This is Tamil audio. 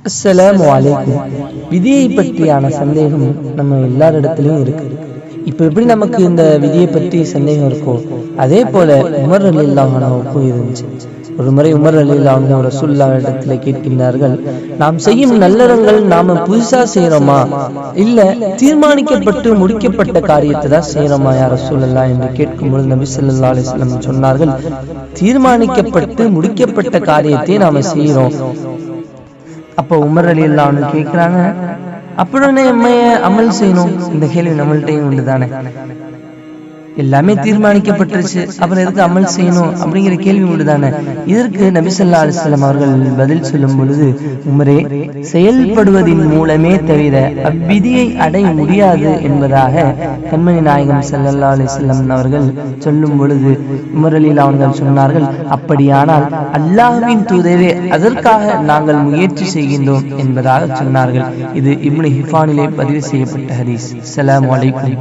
அஸ்ஸலாமு அலைக்கும். விதியை பற்றியான சந்தேகம் நம்ம எல்லாரிடத்திலும் இருக்கு. இப்ப எப்படி நமக்கு இந்த விதியை பற்றி சந்தேகம் இருக்கோ, அதே போல உமர் ரலியல்லாஹு அன்ஹுவுக்கும் இருந்துச்சு. ஒரு முறை உமர் ரலியல்லாஹு அன்ஹு ரசூலுல்லாஹ் இடத்துல கேட்கின்றார்கள், நாம் செய்யும் நல்லறங்கள் நாம புதுசா செய்யறோமா, இல்ல தீர்மானிக்கப்பட்டு முடிக்கப்பட்ட காரியத்தை தான் செய்யறோமா யா ரசூலல்லாஹ் என்று கேட்கும்போது நபி ஸல்லல்லாஹு அலைஹி வஸல்லம் சொன்னார்கள், தீர்மானிக்கப்பட்டு முடிக்கப்பட்ட காரியத்தை நாம செய்யறோம். அப்போ உமர் ரலியல்லாஹு அன்ஹு கேட்கிறாங்க, அப்படின்னே அமல் செய்யணும்? இந்த கேள்வி நம்மள்கிட்டையும் உண்டு தானே. எல்லாமே தீர்மானிக்கப்பட்டுருச்சு, அப்புறம் எதுக்கு அமல் செய்யணும் அப்படிங்கிற கேள்வி உண்டு தானே. இதற்கு நபி ஸல்லல்லாஹு அலைஹி வஸல்லம் அவர்கள் பதில் சொல்லும் பொழுது, உமரே, செயல்படுவதின் மூலமே தவிர அவ்விதியை அடைய முடியாது என்பதாக கண்மணி நாயகம் ஸல்லல்லாஹு அலைஹி வஸல்லம் அவர்கள் சொல்லும் பொழுது உமர் ரலியல்லாஹு அன்ஹு சொன்னார்கள், அப்படியானால் அல்லாஹ்வின் தூதரே, அதற்காக நாங்கள் முயற்சி செய்கின்றோம் என்பதாக சொன்னார்கள். இது இப்னு ஹிஃபானிலே பதிவு செய்யப்பட்ட ஹதீஸ். அஸ்ஸலாமு அலைக்கும்.